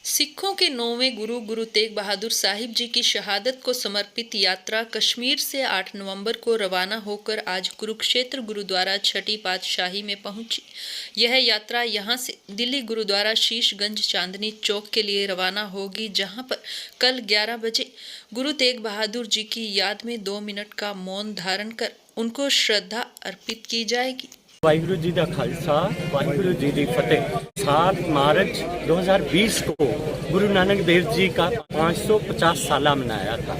सिखों के 9वें गुरु गुरु तेग बहादुर साहिब जी की शहादत को समर्पित यात्रा कश्मीर से 8 नवंबर को रवाना होकर आज कुरुक्षेत्र गुरुद्वारा छठी पातशाही में पहुंची। यह यात्रा यहां से दिल्ली गुरुद्वारा शीशगंज चांदनी चौक के लिए रवाना होगी, जहां पर कल 11 बजे गुरु तेग बहादुर जी की याद में 2 मिनट का मौन धारण कर उनको श्रद्धा अर्पित की जाएगी। वाहिगुरु जी का खालसा, वाहिगुरु जी की फतेह। 7 मार्च 2020 को गुरु नानक देव जी का 550 साला मनाया था,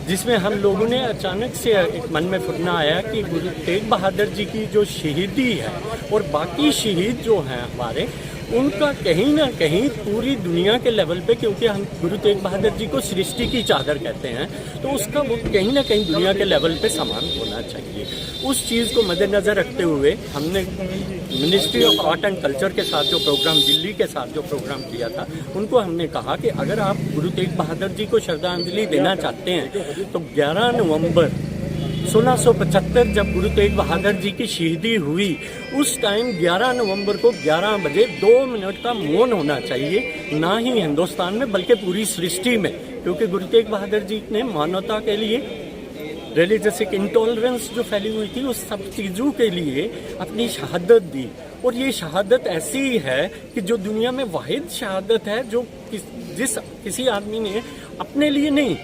जिसमें हम लोगों ने अचानक से एक मन में फुरना आया कि गुरु तेग बहादुर जी की जो शहीदी है और बाकी शहीद जो हैं हमारे, उनका कहीं ना कहीं पूरी दुनिया के लेवल पे, क्योंकि हम गुरु तेग बहादुर जी को सृष्टि की चादर कहते हैं, तो उसका वो कहीं ना कहीं दुनिया के लेवल पे समान होना चाहिए। उस चीज़ को मद्देनज़र रखते हुए हमने ministry of art and culture के साथ जो प्रोग्राम, दिल्ली के साथ जो प्रोग्राम किया था, उनको हमने कहा कि अगर आप गुरु तेग बहादुर जी को श्रद्धांजलि देना चाहते हैं तो 11 नवंबर 1675 जब गुरु तेग बहादुर जी की शहीदी हुई, उस टाइम 11 नवंबर को 11 बजे 2 मिनट का मौन होना चाहिए, ना ही हिंदुस्तान में बल्कि पूरी सृष्टि में, क्योंकि गुरु तेग बहादुर जी ने मानवता के लिए, रिलीजियस इंटॉलरेंस जो फैली हुई थी, उस सब चीज़ों के लिए अपनी शहादत दी। और ये शहादत ऐसी है कि जो दुनिया में वाहिद शहादत है जो जिस किसी आदमी ने अपने लिए नहीं,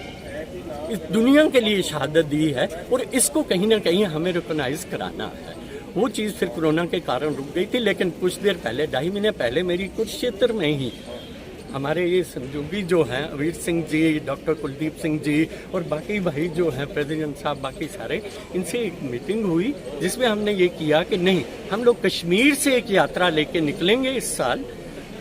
इस दुनिया के लिए शहादत दी है, और इसको कहीं ना कहीं हमें रिकॉग्नाइज कराना है। वो चीज़ फिर कोरोना के कारण रुक गई थी, लेकिन कुछ देर पहले, 2.5 महीने पहले, मेरी कुरुक्षेत्र में ही हमारे ये संजोगी जो हैं, अवीर सिंह जी, डॉक्टर कुलदीप सिंह जी और बाकी भाई जो हैं, प्रेसिडेंट साहब, बाकी सारे, इनसे एक मीटिंग हुई जिसमें हमने ये किया कि नहीं, हम लोग कश्मीर से एक यात्रा लेके निकलेंगे इस साल,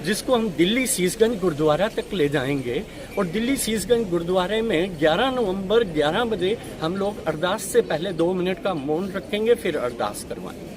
जिसको हम दिल्ली शीशगंज गुरुद्वारा तक ले जाएंगे। और दिल्ली शीशगंज गुरुद्वारे में 11 नवंबर 11 बजे हम लोग अरदास से पहले 2 मिनट का मौन रखेंगे, फिर अरदास करवाएंगे।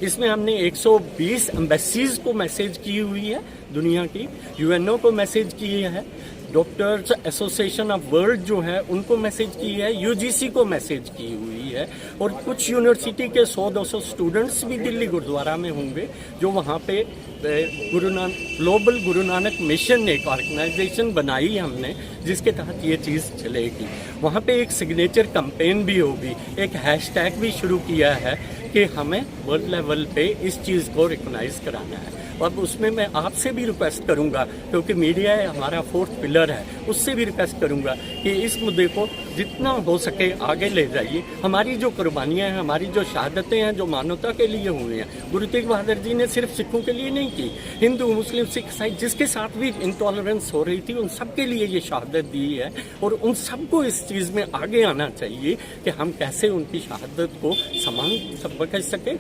इसमें हमने 120 एम्बेसीज को मैसेज की हुई है, दुनिया की यूएनओ को मैसेज की है, डॉक्टर्स एसोसिएशन ऑफ वर्ल्ड जो है उनको मैसेज की है, यूजीसी को मैसेज की हुई है, और कुछ यूनिवर्सिटी के 100-200 स्टूडेंट्स भी दिल्ली गुरुद्वारा में होंगे, जो वहाँ पे ग्लोबल गुरु नानक मिशन एक ऑर्गेनाइजेशन बनाई हमने, जिसके तहत ये चीज़ चलेगी। वहाँ पे एक सिग्नेचर कैंपेन भी होगी, एक हैशटैग भी शुरू किया है कि हमें वर्ल्ड लेवल पे इस चीज़ को रिकॉग्नाइज कराना है। और उसमें मैं आपसे भी रिक्वेस्ट करूंगा, क्योंकि मीडिया हमारा 4th पिलर है, उससे भी रिक्वेस्ट करूंगा कि इस मुद्दे को जितना हो सके आगे ले जाइए। हमारी जो कुर्बानियां हैं, हमारी जो शहादतें हैं, जो मानवता के लिए हुई हैं, गुरु तेग बहादुर जी ने सिर्फ सिखों के लिए नहीं की, हिंदू, मुस्लिम, सिख, ईसाई जिसके साथ भी इंटॉलरेंस हो रही थी, उन सब के लिए ये शहादत दी है। और उन सबको इस चीज़ में आगे आना चाहिए कि हम कैसे उनकी शहादत को समान सब कह सके।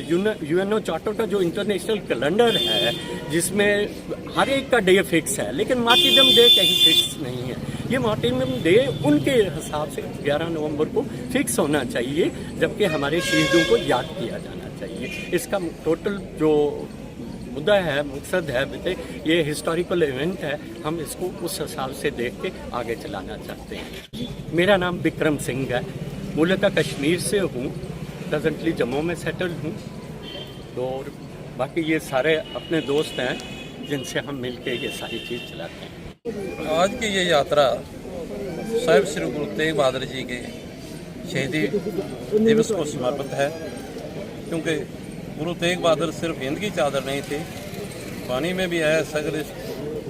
यूएनओ चार्टर का जो इंटरनेशनल कैलेंडर है, जिसमें हर एक का डे फिक्स है, लेकिन मार्टिरडम डे कहीं फिक्स नहीं है। ये मार्टिरडम डे उनके हिसाब से 11 नवंबर को फिक्स होना चाहिए, जबकि हमारे शहीदों को याद किया जाना चाहिए। इसका टोटल जो मुद्दा है, मकसद है, ये हिस्टोरिकल इवेंट है, हम इसको उस हिसाब से देख के आगे चलाना चाहते हैं। मेरा नाम विक्रम सिंह है, मूलतः कश्मीर से हूँ, प्रेजेंटली जम्मू में सेटल्ड हूँ, और बाकी ये सारे अपने दोस्त हैं जिनसे हम मिलके ये सारी चीज़ चलाते हैं। आज की ये यात्रा साहिब श्री गुरु तेग बहादुर जी के शहीदी दिवस को समर्पित है, क्योंकि गुरु तेग बहादुर सिर्फ हिंद की चादर नहीं थे, पानी में भी है सगर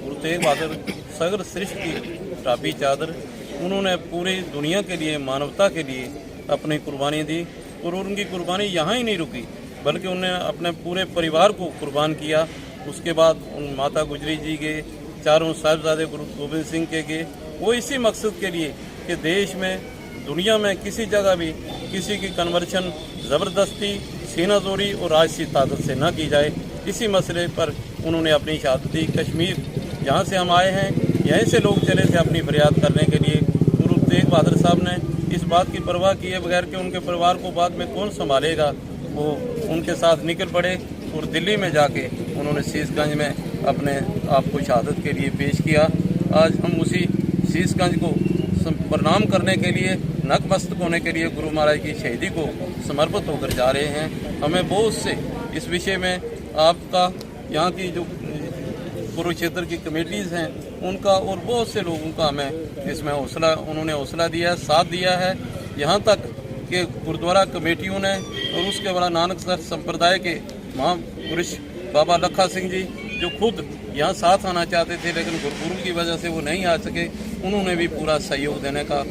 गुरु तेग बहादुर सगर सृष्टि की टापी चादर। उन्होंने पूरी दुनिया के लिए, मानवता के लिए अपनी कुर्बानी दी, और उनकी कुर्बानी यहाँ ही नहीं रुकी, बल्कि उन्होंने अपने पूरे परिवार को कुर्बान किया। उसके बाद उन माता गुजरी जी के, चारों साहिबजादे गुरु गोबिंद सिंह के वो इसी मकसद के लिए कि देश में, दुनिया में किसी जगह भी किसी की कन्वर्शन ज़बरदस्ती, सीनाजोरी और राजसी ताकत से न की जाए। इसी मसले पर उन्होंने अपनी शहादत दी। कश्मीर जहाँ से हम आए हैं, यहीं से लोग चले थे अपनी फरियाद करने के लिए। गुरु तेग बहादुर साहब ने इस बात की परवाह किए बगैर कि उनके परिवार को बाद में कौन संभालेगा, वो उनके साथ निकल पड़े, और दिल्ली में जाके उन्होंने शीशगंज में अपने आप को शहादत के लिए पेश किया। आज हम उसी शीशगंज को प्रणाम करने के लिए, नतमस्तक होने के लिए गुरु महाराज की शहीदी को समर्पित होकर जा रहे हैं। हमें बहुत से इस विषय में आपका, यहाँ की जो कुरुक्षेत्र की कमेटीज़ हैं उनका और बहुत से लोगों का हमें इसमें उन्होंने हौसला दिया है, साथ दिया है। यहाँ तक कि गुरुद्वारा कमेटियों ने और उसके बाद नानकसर संप्रदाय के महापुरुष बाबा लखा सिंह जी जो खुद यहाँ साथ आना चाहते थे लेकिन गुरुपुरब की वजह से वो नहीं आ सके, उन्होंने भी पूरा सहयोग देने का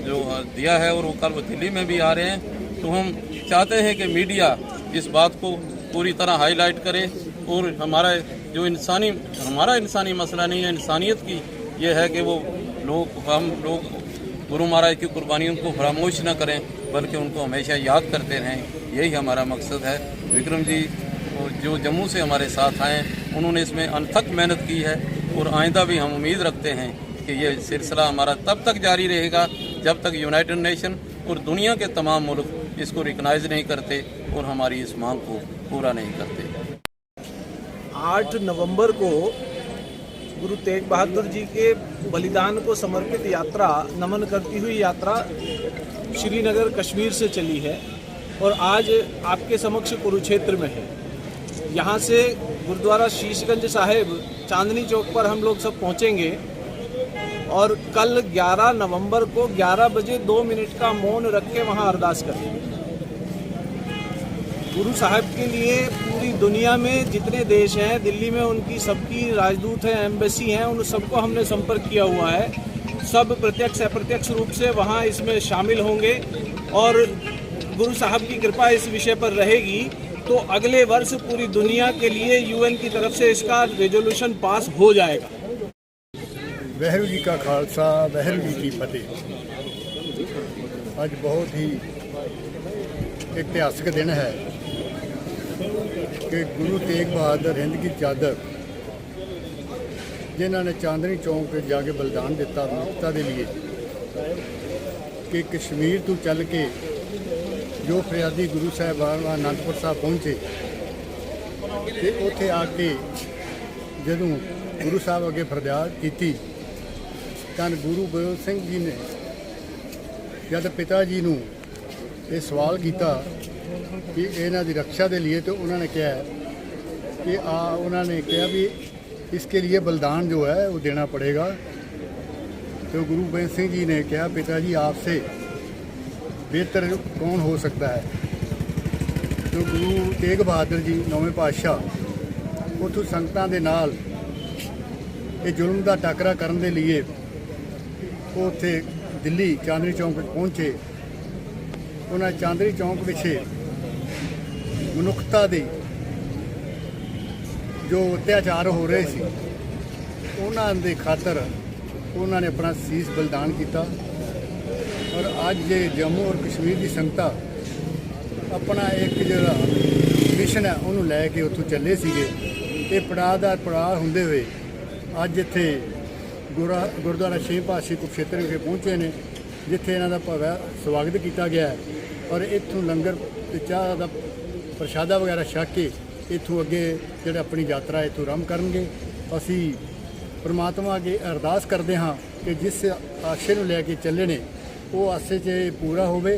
जो दिया है और वो कल वो दिल्ली में भी आ रहे हैं। तो हम चाहते हैं कि मीडिया इस बात को पूरी तरह हाईलाइट करे और हमारा इंसानी मसला नहीं है, इंसानियत की ये है कि वो हम लोग गुरु महाराज की कुर्बानियों को फरामोश न करें बल्कि उनको हमेशा याद करते रहें, यही हमारा मकसद है। विक्रम जी जो जम्मू से हमारे साथ आए उन्होंने इसमें अनथक मेहनत की है और आइंदा भी हम उम्मीद रखते हैं कि ये सिलसिला हमारा तब तक जारी रहेगा जब तक यूनाइटेड नेशन और दुनिया के तमाम मुल्क इसको रिकॉग्नाइज नहीं करते और हमारी इस मांग को पूरा नहीं करते। 8 नवंबर को गुरु तेग बहादुर जी के बलिदान को समर्पित यात्रा, नमन करती हुई यात्रा श्रीनगर कश्मीर से चली है और आज आपके समक्ष कुरुक्षेत्र में है। यहाँ से गुरुद्वारा शीशगंज साहिब चांदनी चौक पर हम लोग सब पहुँचेंगे और कल 11 नवंबर को 11 बजे 2 मिनट का मौन रख के वहाँ अरदास करेंगे। गुरु साहब के लिए पूरी दुनिया में जितने देश हैं, दिल्ली में उनकी सबकी राजदूत हैं, एम्बेसी हैं, उन सबको हमने संपर्क किया हुआ है। सब प्रत्यक्ष अप्रत्यक्ष रूप से वहाँ इसमें शामिल होंगे और गुरु साहब की कृपा इस विषय पर रहेगी तो अगले वर्ष पूरी दुनिया के लिए यूएन की तरफ से इसका रेजोल्यूशन पास हो जाएगा। वाहिगुरू जी का खालसा, वाहिगुरू जी की फतेह। आज बहुत ही इतिहासक दिन है कि गुरु तेग बहादुर हिंद की चादर जिन्होंने ने चांदनी चौक पर जाके बलिदान दिता मनुष्यता के लिए कि कश्मीर तो चल के जो फरियादी गुरु साहिबान आनंदपुर साहब पहुँचे तो उत्थे आके जदों गुरु साहब अगे फरियाद की तन गुरु गोबिंद सिंह जी ने जब पिता जी नूं ये सवाल किया कि इन्हां दी रक्षा के लिए तो उन्होंने कहा कि उन्होंने कहा भी इसके लिए बलिदान जो है वो देना पड़ेगा। तो गुरु गोबिंद सिंह जी ने कहा पिताजी आपसे बेहतर कौन हो सकता है। तो गुरु तेग बहादुर जी 9वें पातशाह उथों संगतां दे नाल ये जुल्म का टाकरा करन दे लिए वो उत्थे दिल्ली चांदनी चौक पहुँचे। उन्हें चांदनी चौक पिछे मनुखता दे जो अत्याचार हो रहे सी उन्हां दे खातर उन्होंने अपना सीस बलिदान किया और अज जे जम्मू और कश्मीर की संगतां अपना एक जिहड़ा मिशन है उन्होंने लैके उत्थों चले सीगे। ये पड़ाव दर पड़ाव हुंदे हुए अज इत्थे गुरुद्वारा छें पातशाही कुरुक्षेत्र विखे पहुँचे ने जिथे इन्हां दा भव्य स्वागत किया गया है और इत्थों लंगर ते चाह दा प्रशादा वगैरह छक के इत्थों अगे जिहड़ी अपनी यात्रा इत्थों आरंभ करनगे। असी परमात्मा अगे अरदास करते हाँ कि जिस आशे नूं लैके चले ने वो आसे च पूरा होवे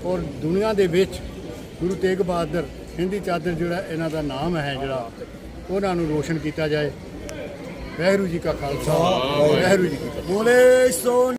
और दुनिया दे विच गुरु तेग बहादुर हिंदी चादर जिहड़ा इन्हां दा नाम है जिहड़ा उन्हां नूं रोशन किया जाए। वाहिगुरू जी का खालसा, वाहिगुरू जी की फतेह।